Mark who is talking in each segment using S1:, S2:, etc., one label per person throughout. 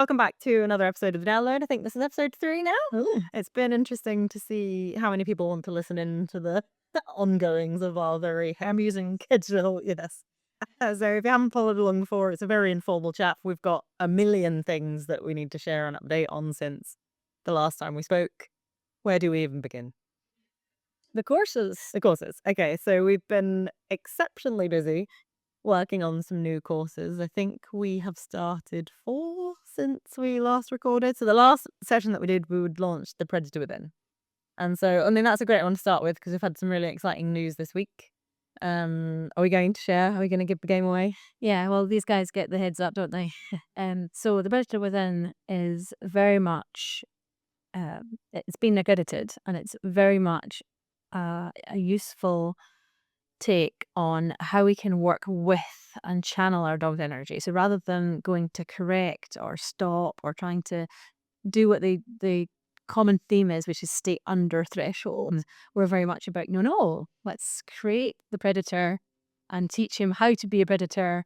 S1: Welcome back to another episode of the Download. I think this is episode 3 now.
S2: Oh,
S1: It's been interesting to see how many people want to listen in to the ongoings of our very amusing digital, yes. So if you haven't followed along before, it's a very informal chat. We've got a million things that we need to share and update on since the last time we spoke. Where do we even begin?
S2: the courses.
S1: The courses. Okay, so we've been exceptionally busy working on some new courses. I think we have started 4 since we last recorded. So the last session that we did, we would launch The Predator Within. And so, I mean, that's a great one to start with because we've had some really exciting news this week. Are we going to share? Are we going to give the game away?
S2: Yeah, well, these guys get the heads up, don't they? So the Predator Within is very much, it's been accredited, and it's very much a useful take on how we can work with and channel our dog's energy. So rather than going to correct or stop or trying to do what the common theme is, which is stay under threshold. We're very much about no, let's create the predator and teach him how to be a predator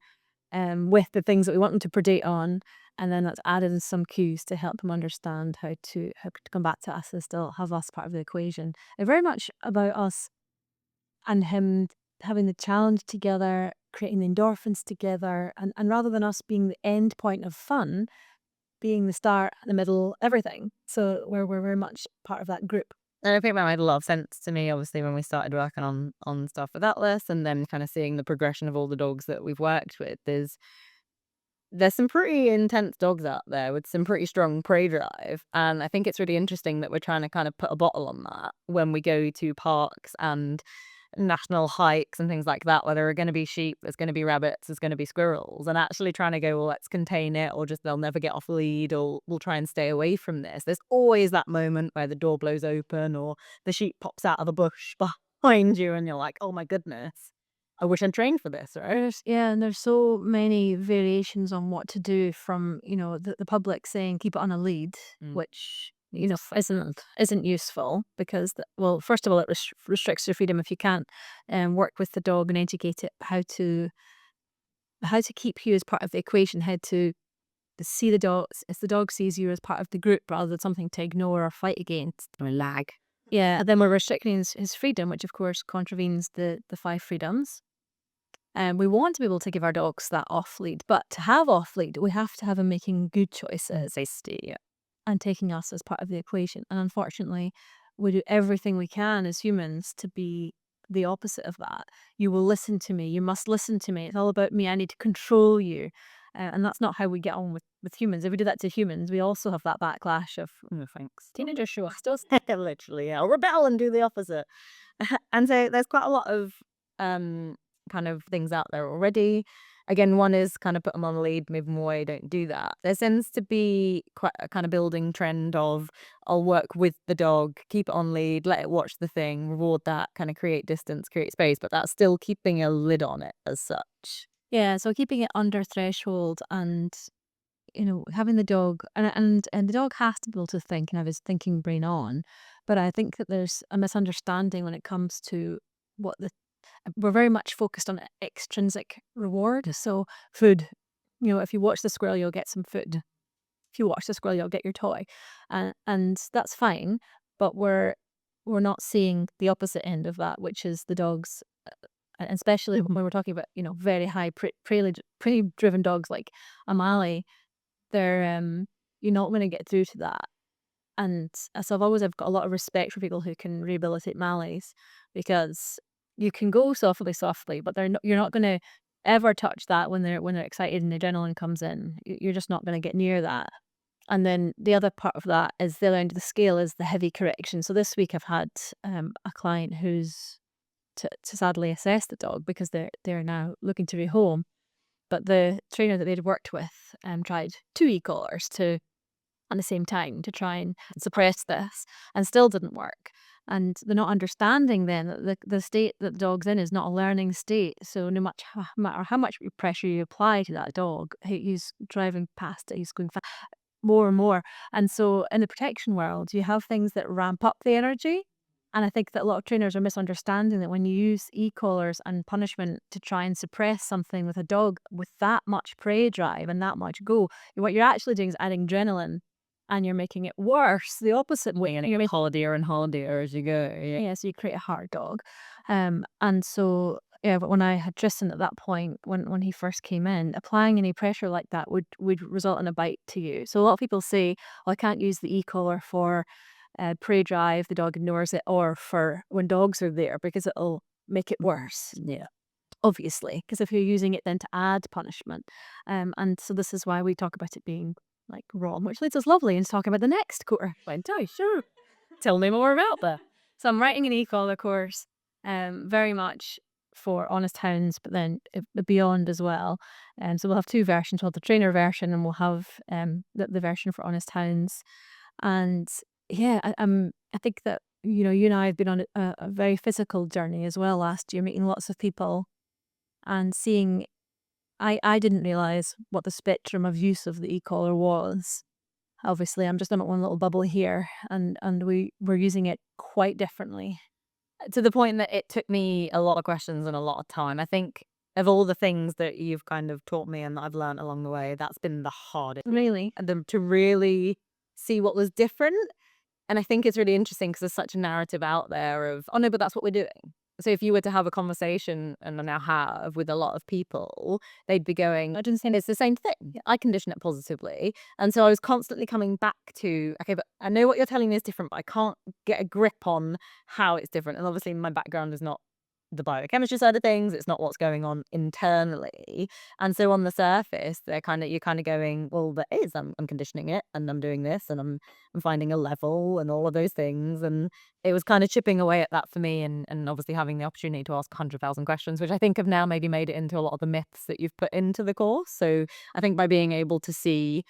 S2: with the things that we want him to predate on, and then let's add in some cues to help him understand how to come back to us and still have us part of the equation. And very much about us and him having the challenge together, creating the endorphins together, and rather than us being the end point of fun, being the start, the middle, everything. So we're very much part of that group.
S1: And I think that made a lot of sense to me, obviously, when we started working on stuff with Atlas and then kind of seeing the progression of all the dogs that we've worked with. There's some pretty intense dogs out there with some pretty strong prey drive. And I think it's really interesting that we're trying to kind of put a bottle on that when we go to parks and national hikes and things like that, where there are going to be sheep, there's going to be rabbits, there's going to be squirrels, and actually trying to go, well, let's contain it, or just they'll never get off lead, or we'll try and stay away from this. There's always that moment where the door blows open or the sheep pops out of the bush behind you, and you're like, oh my goodness, I wish I'd trained for this, right?
S2: And there's so many variations on what to do from, the public saying keep it on a lead,
S1: Mm.
S2: which, isn't useful because, well, first of all, it restricts your freedom if you can't work with the dog and educate it how to keep you as part of the equation, how to see the dog as the dog sees you as part of the group rather than something to ignore or fight against.
S1: Or lag.
S2: Yeah, and then we're restricting his freedom, which of course contravenes the 5 freedoms. And we want to be able to give our dogs that off lead, but to have off lead, we have to have him making good choices,
S1: Safety.
S2: and taking us as part of the equation. And unfortunately, we do everything we can as humans to be the opposite of that. You will listen to me. You must listen to me. It's all about me. I need to control you. And that's not how we get on with humans. If we do that to humans, we also have that backlash of
S1: No thanks.
S2: teenagers show us does.
S1: Literally, yeah. I'll rebel and do the opposite. And so there's quite a lot of um kind of things out there already. Again, one is kind of put them on the lead, move them away, don't do that. There seems to be quite a kind of building trend of I'll work with the dog, keep it on lead, let it watch the thing, reward that, kind of create distance, create space, but that's still keeping a lid on it as such.
S2: Yeah, so keeping it under threshold and having the dog and the dog has to be able to think and have his thinking brain on. But I think that there's a misunderstanding when it comes to what we're very much focused on extrinsic reward. So food, if you watch the squirrel, you'll get some food. If you watch the squirrel, you'll get your toy, and that's fine. But we're not seeing the opposite end of that, which is the dogs, and especially when we're talking about very high prey-driven dogs like a Mali. They're you're not going to get through to that. And so I've got a lot of respect for people who can rehabilitate Malis because you can go softly, but you're not going to ever touch that when they're excited and the adrenaline comes in. You're just not going to get near that. And then the other part of that is the other end of the scale is the heavy correction. So this week I've had a client who's to sadly assess the dog because they're now looking to rehome. But the trainer that they'd worked with tried 2 e-collars at the same time to try and suppress this and still didn't work. And they're not understanding then that the state that the dog's in is not a learning state. So no matter how much pressure you apply to that dog, he's driving past it, he's going fast, more and more. And so in the protection world, you have things that ramp up the energy And I think that a lot of trainers are misunderstanding that when you use e-collars and punishment to try and suppress something with a dog with that much prey drive and that much go, what you're actually doing is adding adrenaline and you're making it worse the opposite way.
S1: And
S2: You're
S1: it
S2: making,
S1: hardier and hardier as you go. Yeah.
S2: yeah, so you create a hard dog. And so, yeah, but when I had Tristan at that point, when he first came in, applying any pressure like that would result in a bite to you. So a lot of people say, "Oh, I can't use the e-collar for prey drive, the dog ignores it, or for when dogs are there because it'll make it worse."
S1: Yeah.
S2: Obviously, because if you're using it then to add punishment, and so this is why we talk about it being like wrong, which leads us lovely into talking about the next quarter. Went, oh, sure. Tell me more about that. So I'm writing an e-collar course, very much for honest hounds, but then beyond as well. So we'll have two versions. We'll have the trainer version, and we'll have the version for honest hounds. And yeah, I think that you and I have been on a very physical journey as well last year, meeting lots of people and seeing. I didn't realize what the spectrum of use of the e-collar was. Obviously, I'm just in my one little bubble here, and we were using it quite differently.
S1: To the point that it took me a lot of questions and a lot of time. I think of all the things that you've kind of taught me and that I've learned along the way, that's been the hardest.
S2: Really,
S1: And then to really see what was different. And I think it's really interesting because there's such a narrative out there of, oh no, but that's what we're doing. So if you were to have a conversation, and I now have with a lot of people, they'd be going, I didn't say it's the same thing. I condition it positively. And so I was constantly coming back to, okay, but I know what you're telling me is different, but I can't get a grip on how it's different. And obviously my background is not the biochemistry side of things. It's not what's going on internally. And so on the surface, you're kind of going, well, there is, I'm conditioning it and I'm doing this and I'm finding a level and all of those things. And it was kind of chipping away at that for me and obviously having the opportunity to ask 100,000 questions, which I think have now maybe made it into a lot of the myths that you've put into the course. So I think by being able to see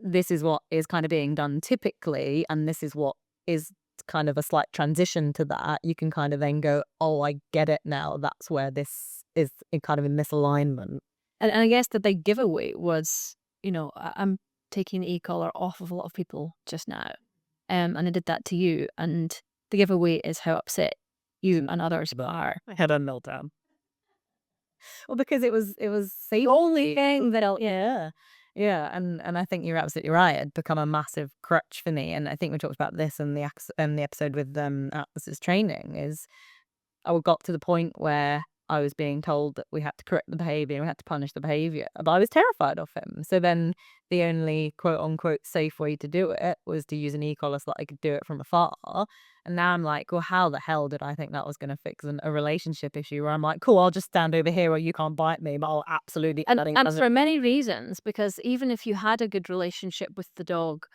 S1: this is what is kind of being done typically, and this is what is kind of a slight transition to that, you can kind of then go, oh, I get it now. That's where this is kind of in misalignment.
S2: and I guess the big giveaway was, I'm taking the e-collar off of a lot of people just now, and I did that to you, and the giveaway is how upset you and others are.
S1: I had a meltdown. Well, because it was safe.
S2: The only thing that'll,
S1: Yeah. Yeah, and I think you're absolutely right. It'd become a massive crutch for me, and I think we talked about this in the episode with Atlas's training. Is I got to the point where I was being told that we had to correct the behavior, we had to punish the behavior, but I was terrified of him. So then the only quote unquote safe way to do it was to use an e-collar so that I could do it from afar. And now I'm like, well, how the hell did I think that was going to fix a relationship issue where I'm like, cool, I'll just stand over here or you can't bite me, but I'll absolutely.
S2: and for many reasons, because even if you had a good relationship with the dog,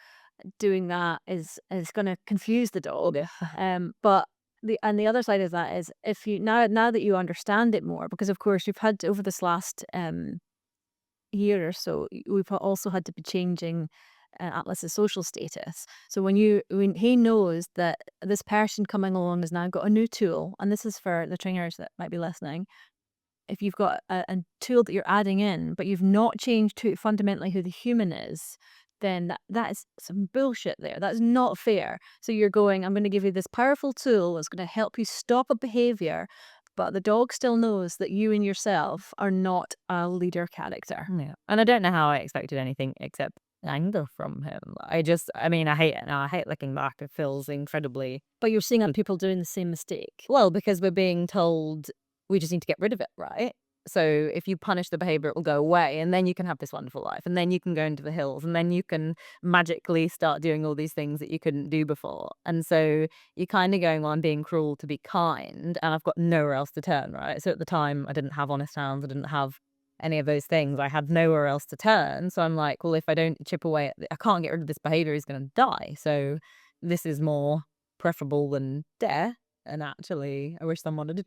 S2: doing that is going to confuse the dog. But the other side of that is if you now that you understand it more, because of course you've had over this last year or so, we've also had to be changing Atlas's social status. So when he knows that this person coming along has now got a new tool, and this is for the trainers that might be listening. If you've got a tool that you're adding in, but you've not changed fundamentally who the human is, then that is some bullshit there. That's not fair. So you're going, I'm going to give you this powerful tool that's going to help you stop a behavior, but the dog still knows that you and yourself are not a leader character.
S1: Yeah. And I don't know how I expected anything except anger from him. I mean, I hate it now. I hate looking back. It feels incredibly.
S2: But you're seeing other people doing the same mistake.
S1: Well, because we're being told we just need to get rid of it, right? So if you punish the behavior, it will go away, and then you can have this wonderful life, and then you can go into the hills, and then you can magically start doing all these things that you couldn't do before. And so you're kind of going, well, I'm being cruel to be kind, and I've got nowhere else to turn, right? So at the time, I didn't have honest hounds, I didn't have any of those things. I had nowhere else to turn. So I'm like, well, if I don't chip away at I can't get rid of this behavior, he's going to die. So this is more preferable than death. And actually, I wish someone had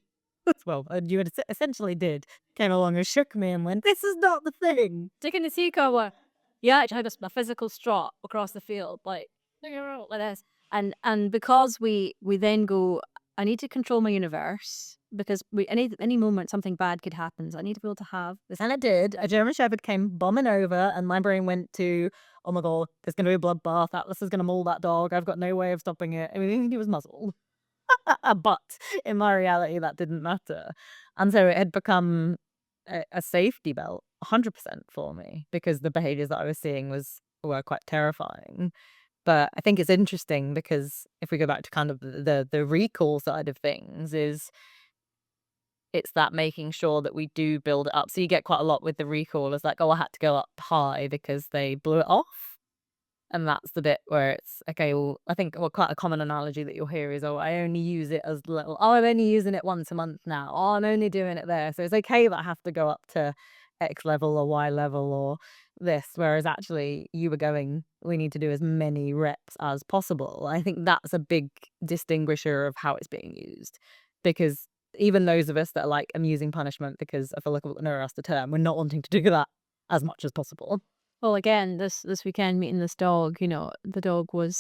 S1: well, you essentially did, came along and shook me and went, this is not the thing.
S2: Taking the sea cover. Yeah, I had a physical strut across the field, like this. And because we then go, I need to control my universe because any moment something bad could happen. So I need to be able to have this.
S1: And it did. A German Shepherd came bombing over, and my brain went to, oh my God, there's going to be a bloodbath. Atlas is going to maul that dog. I've got no way of stopping it. I mean, he was muzzled. But in my reality, that didn't matter. And so it had become a safety belt 100% for me because the behaviors that I was seeing were quite terrifying. But I think it's interesting because if we go back to kind of the recall side of things is it's that making sure that we do build it up. So you get quite a lot with the recall is like, "Oh, I had to go up high because they blew it off." And that's the bit where it's, okay, well, I think, well, quite a common analogy that you'll hear is, "Oh, I only use it as little oh, I'm only using it once a month now. Oh, I'm only doing it there. So it's okay that I have to go up to X level or Y level or this." Whereas actually you were going, "We need to do as many reps as possible." I think that's a big distinguisher of how it's being used. Because even those of us that are like, "I'm using punishment because I feel like I've got nowhere else to turn," we're not wanting to do that as much as possible.
S2: Well, again, this weekend meeting this dog, the dog was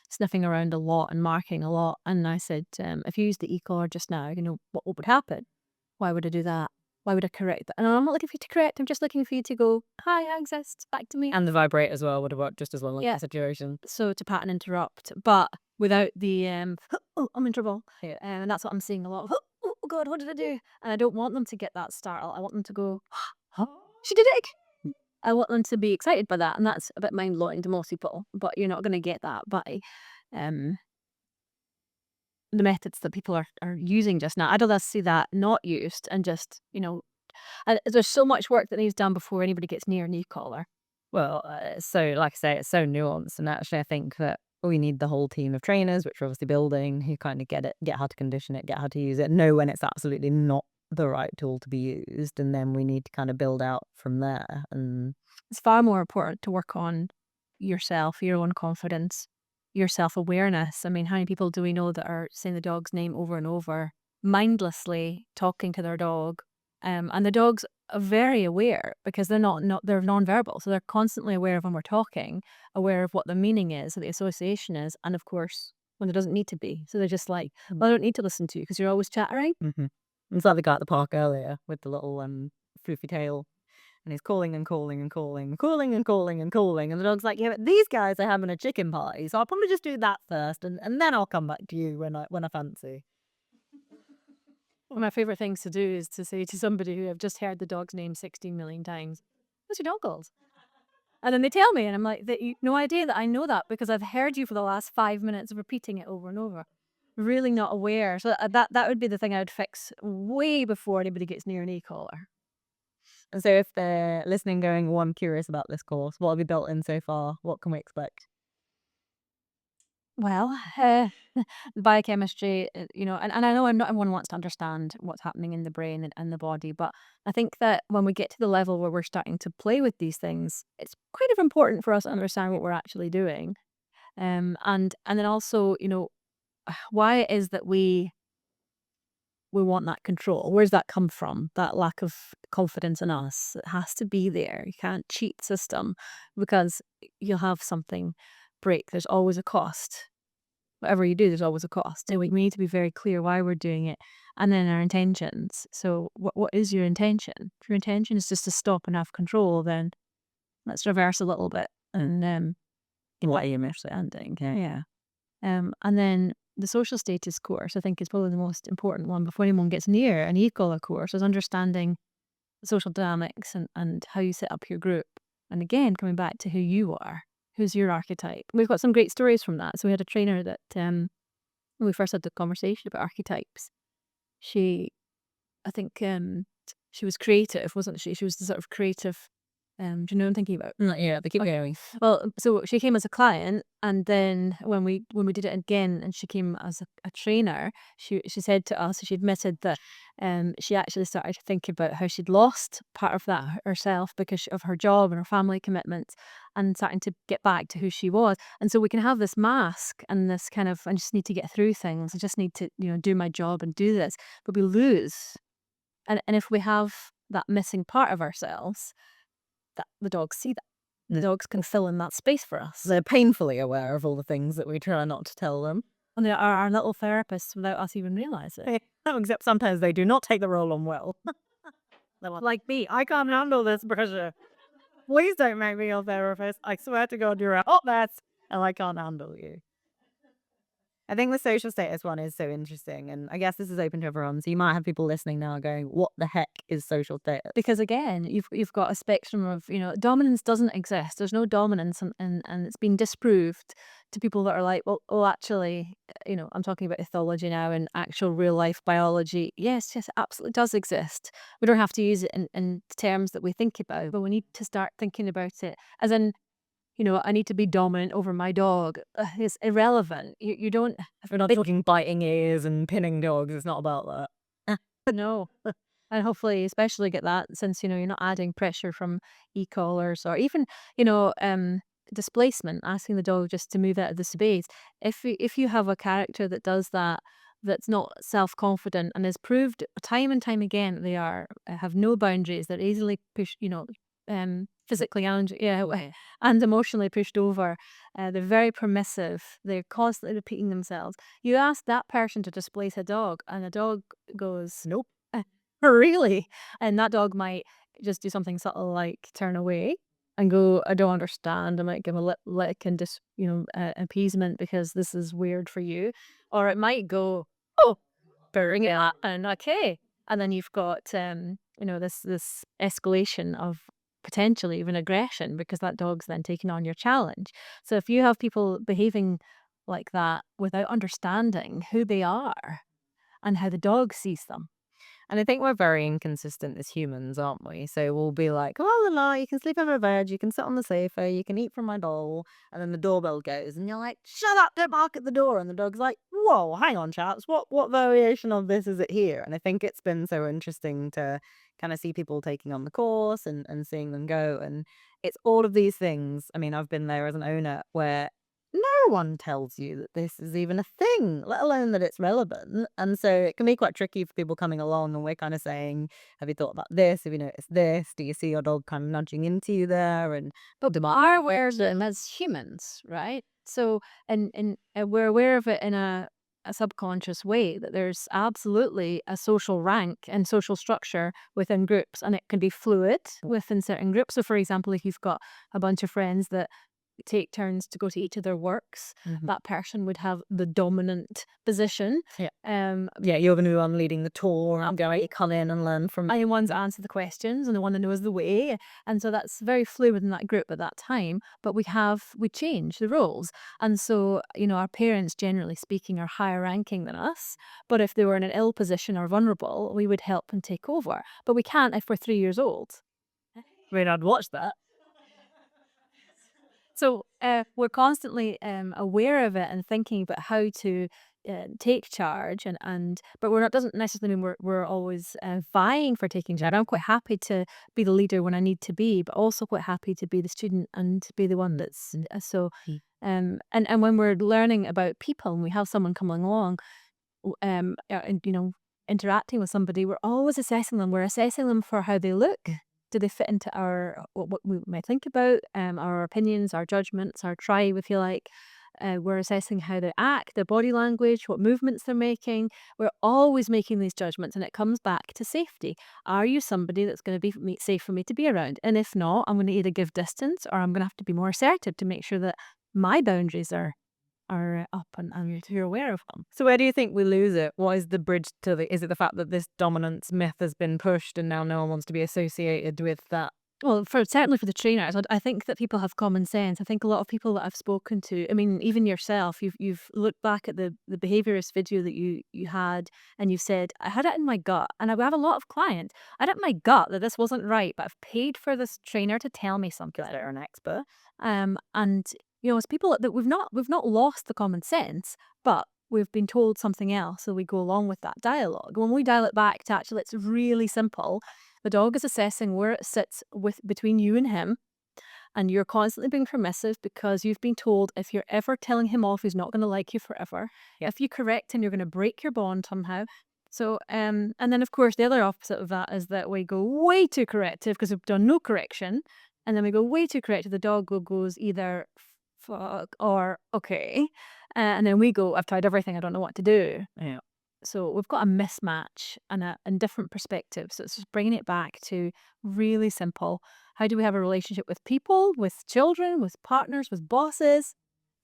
S2: sniffing around a lot and marking a lot, and I said, if you used the e-collar just now, what would happen? Why would I do that? Why would I correct that? And I'm not looking for you to correct. I'm just looking for you to go, hi, I exist. Back to me.
S1: And the vibrate as well would have worked just as well in
S2: Yeah.
S1: the situation.
S2: So to pat and interrupt, but without the oh, I'm in trouble.
S1: Yeah.
S2: And that's what I'm seeing a lot of. Oh God, what did I do? And I don't want them to get that startle. I want them to go, huh? She did it again. I want them to be excited by that, and that's a bit mind blowing to most people. But you're not going to get that by um, the methods that people are using just now. I'd rather see that not used and just there's so much work that needs done before anybody gets near a knee collar.
S1: Well, so like I say, it's so nuanced, and actually, I think that we need the whole team of trainers, which we're obviously building, who kind of get it, get how to condition it, get how to use it, know when it's absolutely not the right tool to be used, and then we need to kind of build out from there. And
S2: It's far more important to work on yourself, your own confidence, your self awareness. I mean, how many people do we know that are saying the dog's name over and over, mindlessly talking to their dog? And the dogs are very aware because they're nonverbal, so they're constantly aware of when we're talking, aware of what the meaning is, what the association is, and of course when there doesn't need to be. So they're just like, well, I don't need to listen to you because you're always chattering.
S1: mhm. It's like the guy at the park earlier with the little floofy tail, and he's calling and calling and calling, calling and calling and calling, and the dog's like, "Yeah, but these guys are having a chicken party, so I'll probably just do that first, and then I'll come back to you when I fancy."
S2: One of my favorite things to do is to say to somebody who I've just heard the dog's name 16 million times, "What's your dog called?" And then they tell me, and I'm like, you no idea that I know that because I've heard you for the last 5 minutes of repeating it over and over. Really not aware. So that would be the thing I would fix way before anybody gets near an e-collar.
S1: And so if they're listening going, "Well, I'm curious about this course. What have you built in so far? What can we expect?"
S2: Well, the biochemistry, and I know not everyone wants to understand what's happening in the brain and the body, but I think that when we get to the level where we're starting to play with these things, it's kind of important for us to understand what we're actually doing. And then also, why it is that we want that control. Where's that come from? That lack of confidence in us. It has to be there. You can't cheat the system because you'll have something break. There's always a cost. Whatever you do, there's always a cost. So we need to be very clear why we're doing it and then our intentions. So what is your intention? If your intention is just to stop and have control, then let's reverse a little bit and
S1: What are you understanding? Yeah.
S2: yeah. And then the social status course, I think, is probably the most important one before anyone gets near an e-collar course, is understanding the social dynamics and how you set up your group. And again, coming back to who you are, who's your archetype. We've got some great stories from that. So we had a trainer that, when we first had the conversation about archetypes, she, I think, she was creative, wasn't she? She was the sort of creative, do you know what I'm thinking about?
S1: Yeah, they keep going.
S2: Well, so she came as a client, and then when we did it again, and she came as a trainer, she said to us, she admitted that she actually started to think about how she'd lost part of that herself because of her job and her family commitments, and starting to get back to who she was. And so we can have this mask and this kind of, I just need to get through things. I just need to do my job and do this, but we lose. And if we have that missing part of ourselves, that the dogs see that. The dogs can fill in that space for us.
S1: They're painfully aware of all the things that we try not to tell them.
S2: And they are our little therapists without us even realize it.
S1: No, except sometimes they do not take the role on well. They're like me, I can't handle this pressure. Please don't make me your therapist. I swear to God, you're a hot mess, and I can't handle you. I think the social status one is so interesting, and I guess this is open to everyone. So you might have people listening now going, "What the heck is social status?"
S2: Because again, you've got a spectrum of, dominance doesn't exist. There's no dominance, and it's been disproved to people that are like, well, oh, actually, I'm talking about ethology now and actual real life biology. Yes, yes, it absolutely does exist. We don't have to use it in terms that we think about, but we need to start thinking about it as in, I need to be dominant over my dog. It's irrelevant. You don't
S1: We're not talking biting ears and pinning dogs. It's not about that.
S2: know. And hopefully, especially get that since, you're not adding pressure from e-collars or even, displacement, asking the dog just to move out of the space. If you have a character that does that, that's not self-confident and is proved time and time again that they have no boundaries, they're easily pushed, physically and and emotionally pushed over. They're very permissive. They're constantly repeating themselves. You ask that person to displace a dog, and the dog goes,
S1: Nope.
S2: really? And that dog might just do something subtle like turn away and go, I don't understand. I might give a lick and just, appeasement because this is weird for you. Or it might go, oh, bring it up and okay. And then you've got, this escalation of potentially even aggression because that dog's then taking on your challenge. So if you have people behaving like that without understanding who they are and how the dog sees them.
S1: And I think we're very inconsistent as humans, aren't we? So we'll be like, "Oh, la, la, you can sleep on my bed, you can sit on the sofa, you can eat from my bowl," and then the doorbell goes, and you're like, "Shut up! Don't bark at the door." And the dog's like, "Whoa, hang on, chaps, what variation of this is it here?" And I think it's been so interesting to kind of see people taking on the course and seeing them go, and it's all of these things. I mean, I've been there as an owner where no one tells you that this is even a thing, let alone that it's relevant. And so it can be quite tricky for people coming along and we're kind of saying, have you thought about this? Have you noticed this? Do you see your dog kind of nudging into you there? And
S2: But we are aware of them as humans, right? So, and we're aware of it in a subconscious way that there's absolutely a social rank and social structure within groups, and it can be fluid within certain groups. So, for example, if you've got a bunch of friends that take turns to go to each of their works,
S1: Mhm.
S2: that person would have the dominant position.
S1: Yeah.
S2: Um,
S1: Yeah, you're going to be one leading the tour. I'm going to come in and learn from.
S2: I'm the ones that answer the questions and the one that knows the way. And so that's very fluid in that group at that time. But we change the roles. And so, our parents, generally speaking, are higher ranking than us. But if they were in an ill position or vulnerable, we would help and take over. But we can't if we're 3 years old.
S1: I mean, I'd watch that.
S2: So we're constantly aware of it and thinking about how to take charge, but we're not doesn't necessarily mean we're always vying for taking charge. I'm quite happy to be the leader when I need to be, but also quite happy to be the student and to be the one that's so.
S1: Mm.
S2: And when we're learning about people and we have someone coming along, and interacting with somebody, we're always assessing them. We're assessing them for how they look. Do they fit into our what we might think about, our opinions, our judgments, our tribe, if you like? We're assessing how they act, their body language, what movements they're making. We're always making these judgments, and it comes back to safety. Are you somebody that's going to be safe for me to be around? And if not, I'm going to either give distance or I'm going to have to be more assertive to make sure that my boundaries are up and you're aware of them.
S1: So where do you think we lose it? What is the bridge to the? Is it the fact that this dominance myth has been pushed and now no one wants to be associated with that?
S2: Well, certainly for the trainers, I think that people have common sense. I think a lot of people that I've spoken to, I mean, even yourself, you've looked back at the behaviorist video that you had, and you said, I had it in my gut, and I have a lot of clients. I had it in my gut that this wasn't right, but I've paid for this trainer to tell me something.
S1: Because they're an expert.
S2: And as people that we've not lost the common sense, but we've been told something else, so we go along with that dialogue. When we dial it back to actually, it's really simple. The dog is assessing where it sits between you and him, and you're constantly being permissive because you've been told if you're ever telling him off, he's not going to like you forever.
S1: Yeah.
S2: If you correct him, you're going to break your bond somehow. So, and then of course the other opposite of that is that we go way too corrective because we've done no correction, and then we go way too corrective. The dog goes either fuck or okay, and then we go, I've tried everything, I don't know what to do.
S1: Yeah.
S2: So we've got a mismatch and different perspectives. So it's just bringing it back to really simple. How do we have a relationship with people, with children, with partners, with bosses?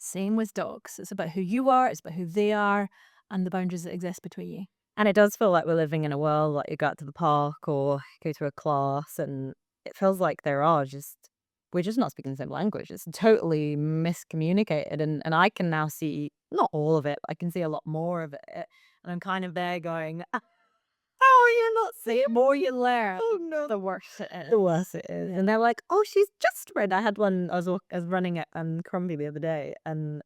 S2: Same with dogs. It's about who you are, it's about who they are, and the boundaries that exist between you.
S1: And it does feel like we're living in a world, like you go out to the park or go to a class, and it feels like we're just not speaking the same language. It's totally miscommunicated, and I can now see not all of it, but I can see a lot more of it, and I'm kind of there going, "Ah, how are you not seeing
S2: The more you learn,
S1: Oh, no.
S2: the worse it is.
S1: The worse it is." And they're like, "Oh, she's just read." I had one. I was running at Crombie the other day, and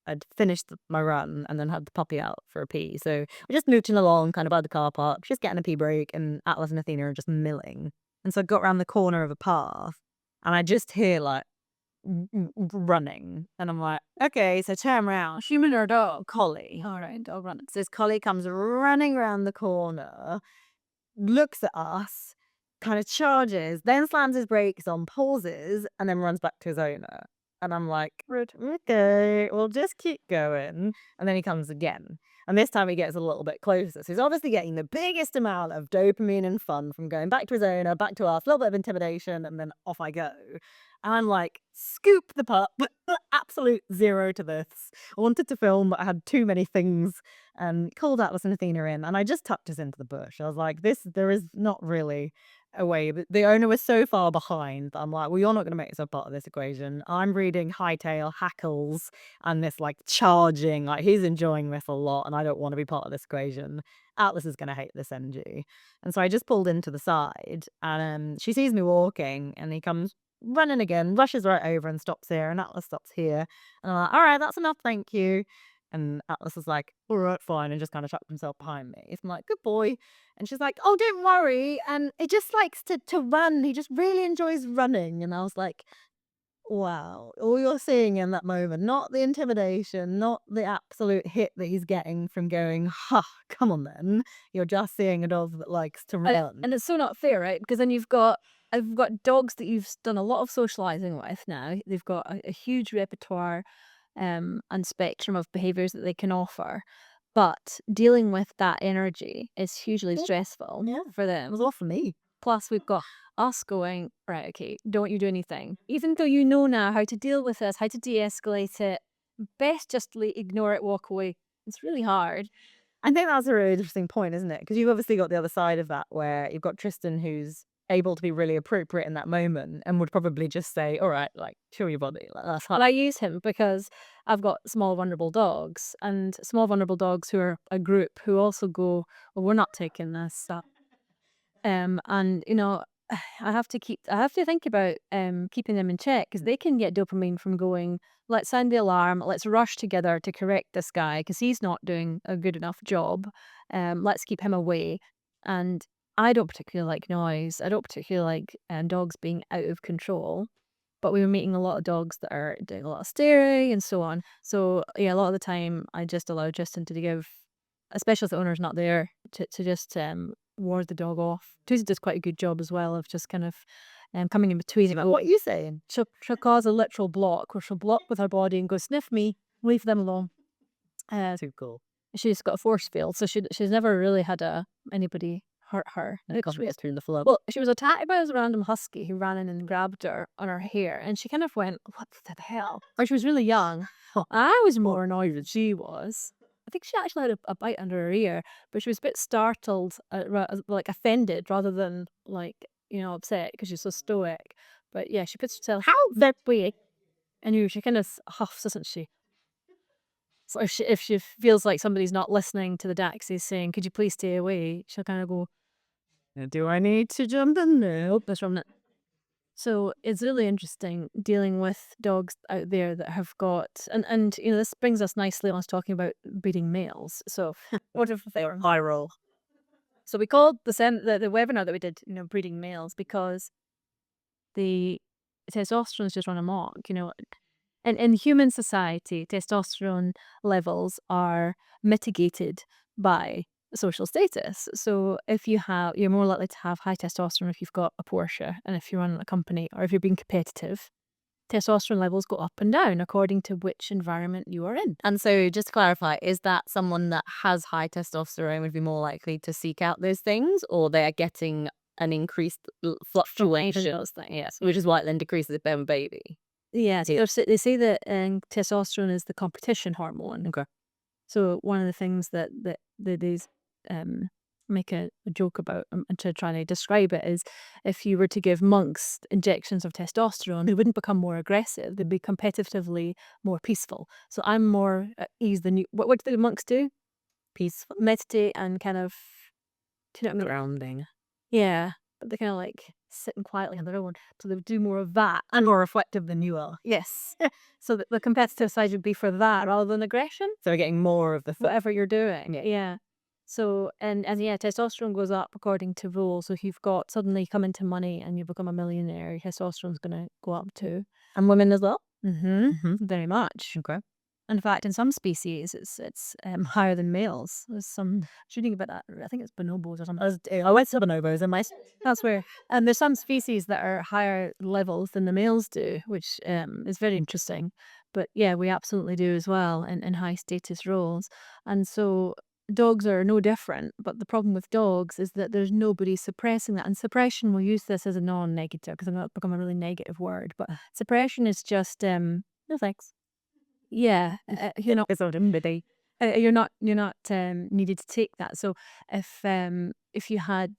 S1: I'd finished my run and then had the puppy out for a pee. So we're just mooching along, kind of by the car park, just getting a pee break, and Atlas and Athena are just milling. And so I got around the corner of a path, and I just hear like running, and I'm like, okay, so turn around.
S2: Human or dog?
S1: Collie.
S2: All right, dog running.
S1: So this collie comes running around the corner, looks at us, kind of charges, then slams his brakes on, pauses, and then runs back to his owner. And I'm like,
S2: Rude.
S1: okay, we'll just keep going. And then he comes again. And this time he gets a little bit closer. So he's obviously getting the biggest amount of dopamine and fun from going back to his owner, back to us, a little bit of intimidation, and then off I go. And I'm like, scoop the pup, absolute zero to this. I wanted to film, but I had too many things, and called Atlas and Athena in, and I just tucked us into the bush. I was like, there is not really a way. But the owner was so far behind that I'm like, well, you're not going to make yourself part of this equation. I'm reading Hightail, Hackles, and this like charging. Like he's enjoying this a lot, and I don't want to be part of this equation. Atlas is going to hate this energy. And so I just pulled into the side, and she sees me walking, and he comes running again, rushes right over and stops here, and Atlas stops here. And I'm like, all right, that's enough, thank you. And Atlas was like, all right, fine, and just kind of chucked himself behind me. I'm like, good boy. And she's like, oh, don't worry. And he just likes to run. He just really enjoys running. And I was like, wow, all you're seeing in that moment, not the intimidation, not the absolute hit that he's getting from going, ha, come on then. You're just seeing a dog that likes to run.
S2: And it's so not fair, right? Because then I've got dogs that you've done a lot of socializing with now. They've got a huge repertoire and spectrum of behaviors that they can offer. But dealing with that energy is hugely
S1: Yeah.
S2: stressful
S1: Yeah.
S2: for
S1: It
S2: them.
S1: was all for me.
S2: Plus, we've got us going, right, okay, don't you do anything. Even though you know now how to deal with this, how to de escalate it, best just ignore it, walk away. It's really hard.
S1: I think that's a really interesting point, isn't it? Because you've obviously got the other side of that where you've got Tristan who's able to be really appropriate in that moment and would probably just say, all right, like, chill your body. Like, that's
S2: Well,
S1: hard.
S2: I use him because I've got small vulnerable dogs, and small vulnerable dogs who are a group who also go, well, we're not taking this up. And I have to think about keeping them in check because they can get dopamine from going, let's sound the alarm, let's rush together to correct this guy because he's not doing a good enough job. Let's keep him away. And I don't particularly like noise. I don't particularly like dogs being out of control. But we were meeting a lot of dogs that are doing a lot of staring and so on. So yeah, a lot of the time I just allow Justin to give, especially if the owner's not there, to just ward the dog off. Tuesday does quite a good job as well of just kind of coming in between.
S1: What are you saying?
S2: She'll cause a literal block where she'll block with her body and go, sniff me, leave them alone.
S1: Too cool.
S2: She's got a force field, so she's never really had anybody hurt her.
S1: Can't get through the flood.
S2: Well, she was attacked by this random husky who ran in and grabbed her on her hair, and she kind of went, "What the hell?" Or she was really young. I was more annoyed than she was. I think she actually had a bite under her ear, but she was a bit startled, like offended, rather than like upset because she's so stoic. But yeah, she puts herself how that way, and she kind of huffs, doesn't she? So if she feels like somebody's not listening to the Daxies saying, "Could you please stay away?" she'll kind of go,
S1: Do I need to jump in there?
S2: "Nope, that's from it." So it's really interesting dealing with dogs out there that have got and this brings us nicely on to talking about breeding males. So what if they were
S1: High roll.
S2: so we called the webinar that we did, breeding males because the testosterone's just run amok. And in human society, testosterone levels are mitigated by social status. So if you're more likely to have high testosterone if you've got a Porsche and if you run a company or if you're being competitive. Testosterone levels go up and down according to which environment you are in.
S1: And so, just to clarify, is that someone that has high testosterone would be more likely to seek out those things, or they are getting an increased fluctuation?
S2: Those things.
S1: Yes, which is why it then decreases if they have a baby.
S2: Yeah, they say that testosterone is the competition hormone.
S1: Okay.
S2: So one of the things that they um, make a joke about, and to try to describe it, is if you were to give monks injections of testosterone, they wouldn't become more aggressive. They'd be competitively more peaceful. So I'm more at ease than you. What do the monks do?
S1: Peaceful.
S2: Meditate and kind of, do you know what I mean?
S1: Grounding.
S2: Yeah, but they're kind of like sitting quietly on their own. So they would do more of that. And more reflective than you are. Yes. So the competitive side would be for that rather than aggression.
S1: So we're getting more of the
S2: Whatever you're doing.
S1: Yeah.
S2: Yeah. So, and yeah, testosterone goes up according to rules. So if you've got suddenly come into money and you become a millionaire, your testosterone's going to go up too.
S1: And women as well?
S2: Mm-hmm.
S1: Mm-hmm.
S2: Very much.
S1: Okay.
S2: In fact, in some species, it's higher than males. There's some shooting about that. I think it's bonobos or something.
S1: I went to bonobos in my
S2: That's where, and there's some species that are higher levels than the males do, which is very interesting. But yeah, we absolutely do as well in high status roles. And so dogs are no different. But the problem with dogs is that there's nobody suppressing that. And suppression, we'll use this as a non-negative because I'm not become a really negative word. But suppression is just no thanks. Yeah, you're not. You're not needed to take that. So if you had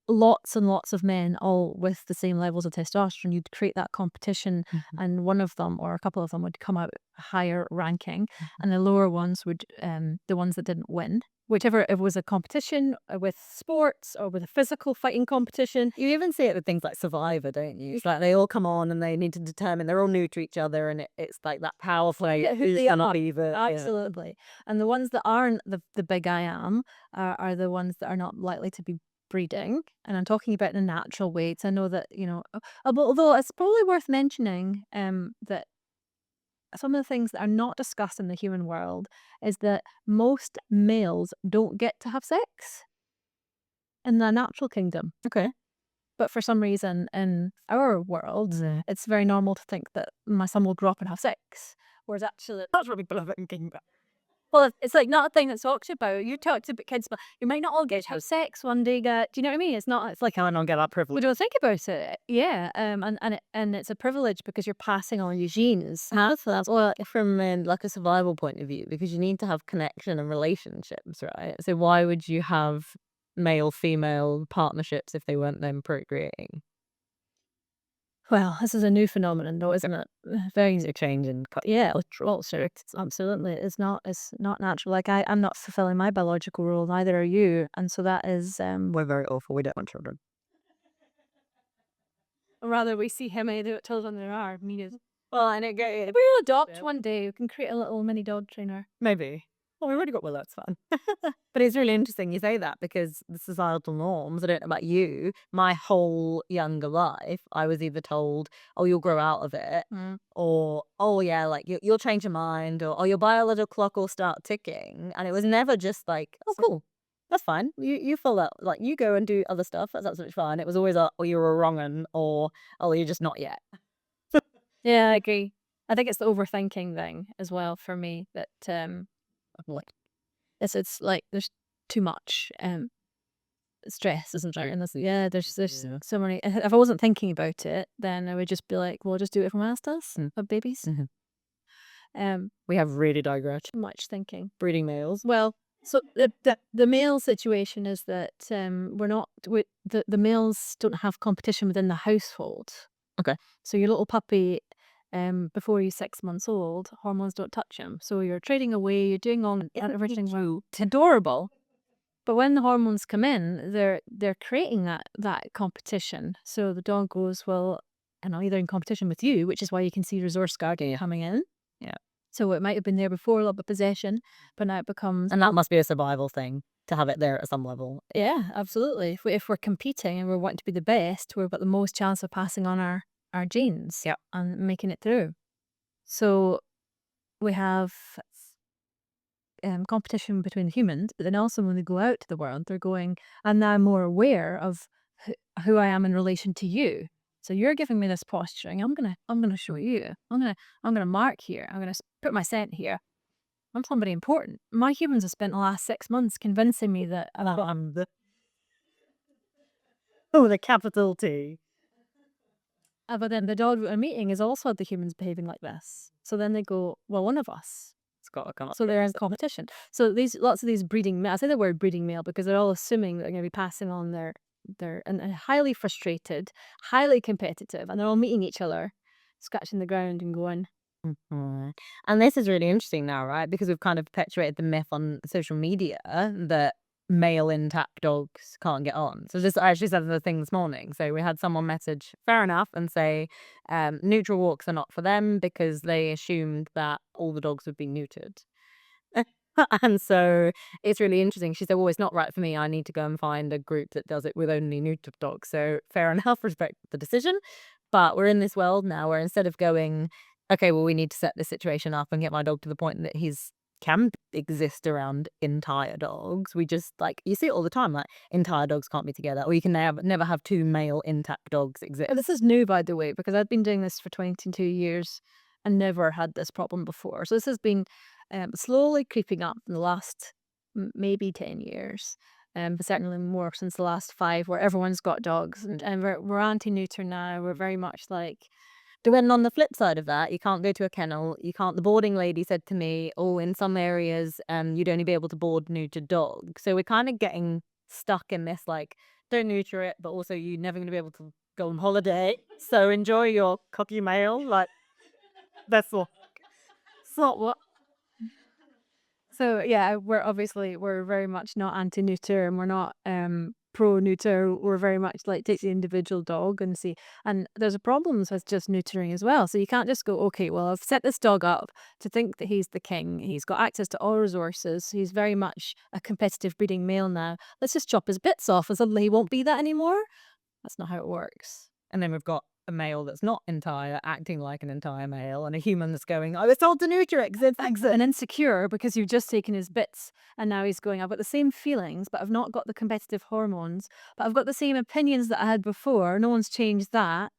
S2: lots and lots of men all with the same levels of testosterone, you'd create that competition, and one of them or a couple of them would come out higher ranking, and the lower ones would, the ones that didn't win, whichever, if it was a competition with sports or with a physical fighting competition.
S1: You even see it with things like Survivor, don't you? It's like they all come on and they need to determine, they're all new to each other, and it's like that power play.
S2: Yeah, who
S1: Who's
S2: they
S1: gonna
S2: are.
S1: be the
S2: Absolutely. And the ones that aren't the big I am are the ones that are not likely to be breeding. And I'm talking about the natural weights. I know that, although it's probably worth mentioning that some of the things that are not discussed in the human world is that most males don't get to have sex in the natural kingdom.
S1: Okay.
S2: But for some reason in our world, it's very normal to think that my son will grow up and have sex. Whereas actually,
S1: That's what people are thinking about.
S2: well, it's like not a thing that's talked about. You talk to kids, but you might not all get to have sex one day. Do you know what I mean? It's not. It's like
S1: How I don't get that
S2: we
S1: privilege.
S2: don't think about it. Yeah, and it's a privilege because you're passing on your genes.
S1: How so that's well from like a survival point of view, because you need to have connection and relationships, right? So why would you have male female partnerships if they weren't then procreating?
S2: Well, this is a new phenomenon, though, isn't it? Very
S1: Things are changing.
S2: yeah, culture. Absolutely, it's not. It's not natural. Like I'm not fulfilling my biological role. Neither are you, and so that is.
S1: We're very awful. We don't want children.
S2: Or rather, we see how many children there are. Needed.
S1: Well, and it
S2: We'll adopt one day. We can create a little mini dog trainer.
S1: maybe. Well, we already got Willow, it's fine. But it's really interesting you say that, because the societal norms, I don't know about you, my whole younger life, I was either told, oh, you'll grow out of it, or, oh, yeah, like you'll change your mind, or, oh, your biological clock will start ticking. And it was never just like, oh, cool, that's fine. You feel that, like, you go and do other stuff, that's absolutely fine. It was always a, oh, you're a wrong un, or, oh, you're just not yet.
S2: Yeah, I agree. I think it's the overthinking thing as well for me that
S1: Like,
S2: it's like there's too much stress, isn't there? And yeah, there's
S1: yeah.
S2: so many. If I wasn't thinking about it, then I would just be like, well, just do it from asked us of babies.
S1: Mhm.
S2: Um,
S1: We have really digressed.
S2: too much thinking.
S1: Breeding males.
S2: Well, so the male situation is that the males don't have competition within the household.
S1: Okay.
S2: So your little puppy, before he's 6 months old, hormones don't touch him. So you're trading away, you're doing all everything well. It's adorable. But when the hormones come in, they're creating that competition. So the dog goes, well, either in competition with you, which is why you can see resource guarding coming in.
S1: Yeah.
S2: So it might have been there before, a little bit of possession, but now it becomes.
S1: And that must be a survival thing to have it there at some level.
S2: Yeah, absolutely. If we're competing and we're wanting to be the best, we've got the most chance of passing on our genes.
S1: Yeah.
S2: And making it through. So we have competition between humans, but then also when they go out to the world, they're going, I'm now more aware of who I am in relation to you. So you're giving me this posturing. I'm gonna show you. I'm gonna mark here. I'm gonna put my scent here. I'm somebody important. My humans have spent the last 6 months convincing me that
S1: I'm the capital T.
S2: But then the dog we're meeting is also the humans behaving like this. So then they go, well, one of us.
S1: It's got to come up.
S2: So they're in competition. So these lots of these breeding male, I say the word breeding male because they're all assuming that they're going to be passing on their and highly frustrated, highly competitive, and they're all meeting each other, scratching the ground and going,
S1: Mhm. And this is really interesting now, right? Because we've kind of perpetuated the myth on social media that male intact dogs can't get on. So this I actually said the thing this morning. So we had someone message, fair enough, and say neutral walks are not for them because they assumed that all the dogs would be neutered. And so it's really interesting. She said, well, it's not right for me. I need to go and find a group that does it with only neutered dogs. So fair enough, respect the decision. But we're in this world now where instead of going, okay, well, we need to set this situation up and get my dog to the point that he's can exist around entire dogs. We just like you see it all the time, like entire dogs can't be together, or you can never have two male intact dogs exist.
S2: oh, this is new, by the way, because I've been doing this for 22 years and never had this problem before. So this has been slowly creeping up in the last maybe 10 years, but certainly more since the last 5, where everyone's got dogs. And we're anti-neuter now. We're very much like,
S1: Then on the flip side of that, you can't go to a kennel. You can't. The boarding lady said to me, "Oh, in some areas, you'd only be able to board neutered dogs." So we're kind of getting stuck in this like, don't neuter it, but also you're never going to be able to go on holiday. So enjoy your cocky male. Like that's all. It's not what.
S2: so yeah, we're very much not anti-neuter, and we're not pro-neuter. We're very much like take the individual dog and see. And there's a problems with just neutering as well. So you can't just go, okay, well, I've set this dog up to think that he's the king. He's got access to all resources. He's very much a competitive breeding male now. Let's just chop his bits off, and suddenly he won't be that anymore. That's not how it works.
S1: And then we've got a male that's not entire, acting like an entire male, and a human that's going, I was told to neuter it 'cause it's
S2: And insecure because you've just taken his bits, and now he's going, I've got the same feelings, but I've not got the competitive hormones, but I've got the same opinions that I had before. No one's changed that.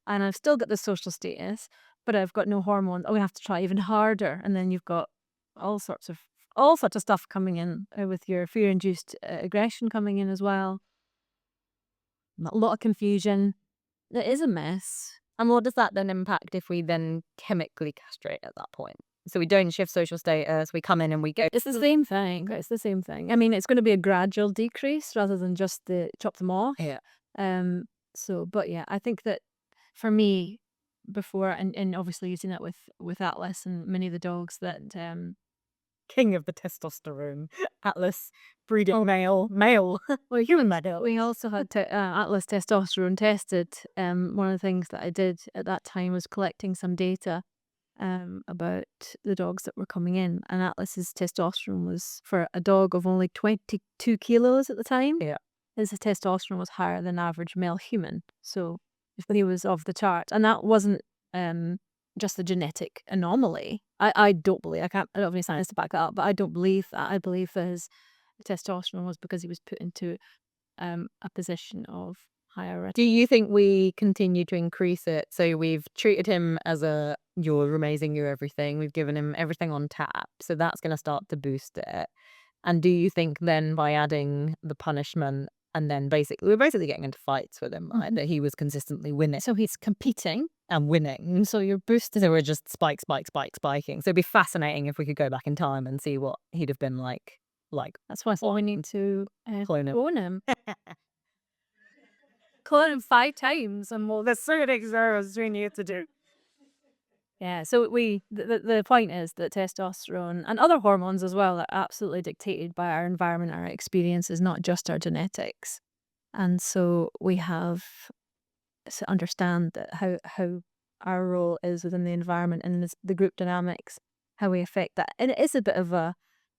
S2: And I've still got the social status, but I've got no hormones. I'm gonna have to try even harder. And then you've got all sorts of all sorts of stuff coming in with your fear-induced aggression coming in as well. A lot of confusion. It is a mess.
S1: And what does that then impact if we then chemically castrate at that point? So we don't shift social status, we come in and we go.
S2: It's the same thing. It's the same thing. I mean, it's going to be a gradual decrease rather than just the chop them off.
S1: Yeah.
S2: So, but yeah, I think that for me, before and obviously you've seen that with Atlas and many of the dogs that
S1: King of the testosterone. Atlas, breeding male. Well, human male.
S2: we also had Atlas testosterone tested. One of the things that I did at that time was collecting some data about the dogs that were coming in, and Atlas's testosterone was for a dog of only 22 kilos at the time.
S1: Yeah.
S2: His testosterone was higher than average male human, so he was off the chart, and that wasn't just a genetic anomaly. I don't believe I don't have any science to back that up, but I don't believe that. I believe that his testosterone was because he was put into a position of higher risk.
S1: Do you think we continue to increase it? So we've treated him as a you're amazing, you're everything. We've given him everything on tap. So that's going to start to boost it. And do you think then by adding the punishment and then we're basically getting into fights with him, right? That he was consistently winning.
S2: So he's competing.
S1: And winning.
S2: So you're boosted.
S1: So we're just spiking. So it'd be fascinating if we could go back in time and see what he'd have been like.
S2: That's why we need to
S1: Clone him.
S2: clone him. Clone him 5 times, and we'll.
S1: There's certain exercises we need to do.
S2: Yeah, so the point is that testosterone and other hormones as well are absolutely dictated by our environment, our experiences, not just our genetics. And so we have to understand that how our role is within the environment and the group dynamics, how we affect that. And it is a bit of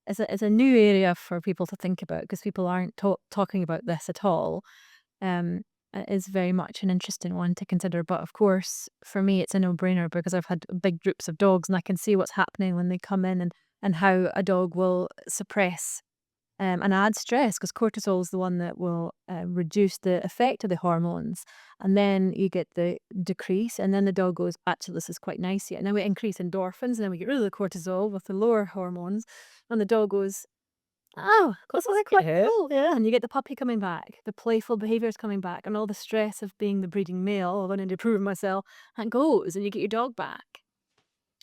S2: it's a new area for people to think about because people aren't talking about this at all. It is very much an interesting one to consider. But of course, for me, it's a no-brainer because I've had big groups of dogs and I can see what's happening when they come in and how a dog will suppress and add stress because cortisol is the one that will reduce the effect of the hormones. And then you get the decrease, and then the dog goes, actually, this is quite nice here. And then we increase endorphins, and then we get rid of the cortisol with the lower hormones. And the dog goes, Oh,
S1: That's
S2: that's
S1: what
S2: quite
S1: I
S2: cool. Yeah. And you get the puppy coming back, the playful behaviors coming back, and all the stress of being the breeding male, of wanting to prove myself, and goes, and you get your dog back.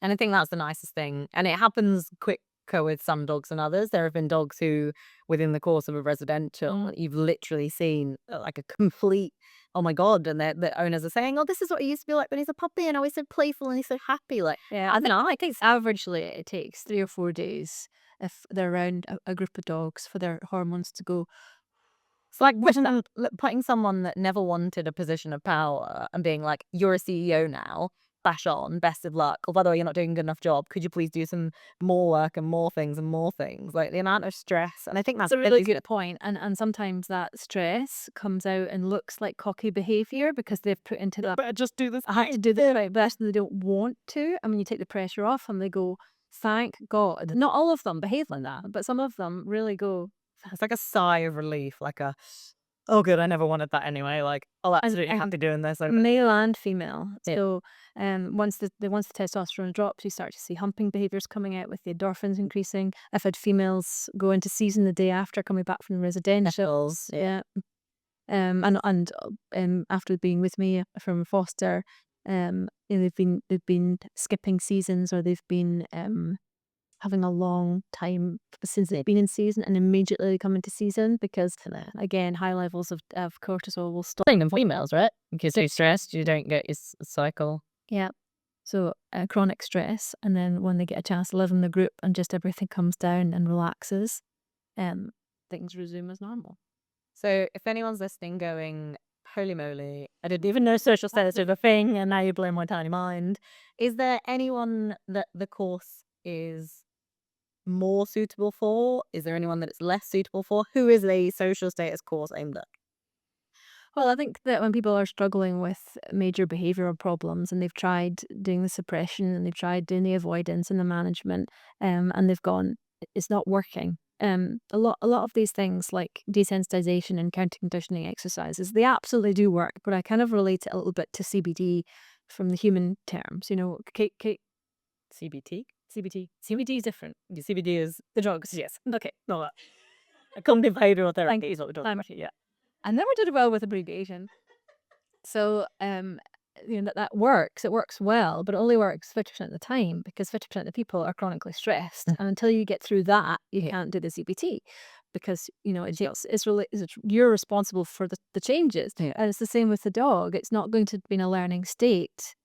S1: And I think that's the nicest thing, and it happens quicker with some dogs than others. There have been dogs who, within the course of a residential, you've literally seen, like, a complete, "Oh my god," and the owners are saying, "Oh, this is what he used to be like when he's a puppy, and now he's so playful and he's so happy," like,
S2: Yeah,
S1: I don't know, I think
S2: averagely it takes 3 or 4 days if they're around a group of dogs for their hormones to go.
S1: it's like putting someone that never wanted a position of power and being like, "You're a CEO now, bash on, best of luck. Oh, by the way, you're not doing a good enough job. Could you please do some more work and more things and more things?" Like, the amount of stress, and I think
S2: That's
S1: that's
S2: a really
S1: really
S2: good point, and sometimes that stress comes out and looks like cocky behavior because they've put into that,
S1: "Better just do this."
S2: "I had to do this right best," and they don't want to, and when you take the pressure off and they go, "Thank God." Not all of them behave like that, but some of them really go.
S1: It's like a sigh of relief, like a, "Oh, good, I never wanted that anyway." Like, "I'll absolutely
S2: And
S1: happy doing this." Like,
S2: male and female.
S1: yeah.
S2: So, once the testosterone drops, you start to see humping behaviors coming out with the endorphins increasing. I've had females go into season the day after coming back from residentials. Yeah. After being with me from foster, they've been skipping seasons, or they've been having a long time since they've been in season, and immediately come into season because, again, high levels of cortisol will stop.
S1: Same in females, right? If you're too stressed, you don't get your cycle.
S2: Yeah. So, chronic stress, and then when they get a chance to live in the group and just everything comes down and relaxes, um, things resume as normal.
S1: So if anyone's listening going, "Holy moly, I didn't even know social status was a thing, and now you blow my tiny mind." Is there anyone that the course is more suitable for? Is there anyone that it's less suitable for? Who is a social status course aimed at?
S2: Well, I think that when people are struggling with major behavioral problems and they've tried doing the suppression and they've tried doing the avoidance and the management, and they've gone, it's not working." A lot of these things like desensitization and counter conditioning exercises, they absolutely do work, but I kind of relate it a little bit to CBD from the human terms.
S1: CBT?
S2: CBT is different.
S1: Your CBD is
S2: The drugs, yes. Okay.
S1: not that. Cognitive behavioral
S2: Thank
S1: therapy is what we're talking
S2: I'm
S1: about here, yeah.
S2: I never did well with abbreviation. So, that works. It works well, but it only works 50% of the time because 50% of the people are chronically stressed. And until you get through that, you
S1: Yeah.
S2: can't do the CBT because, you're responsible for the changes.
S1: Yeah.
S2: And it's the same with the dog. It's not going to be in a learning state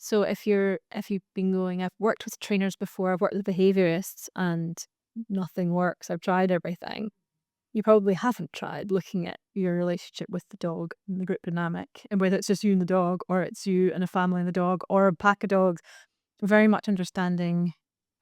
S2: so if you've been going, I've worked with trainers before, I've worked with behaviorists and nothing works. I've tried everything. You probably haven't tried looking at your relationship with the dog and the group dynamic, and whether it's just you and the dog, or it's you and a family and the dog, or a pack of dogs, very much understanding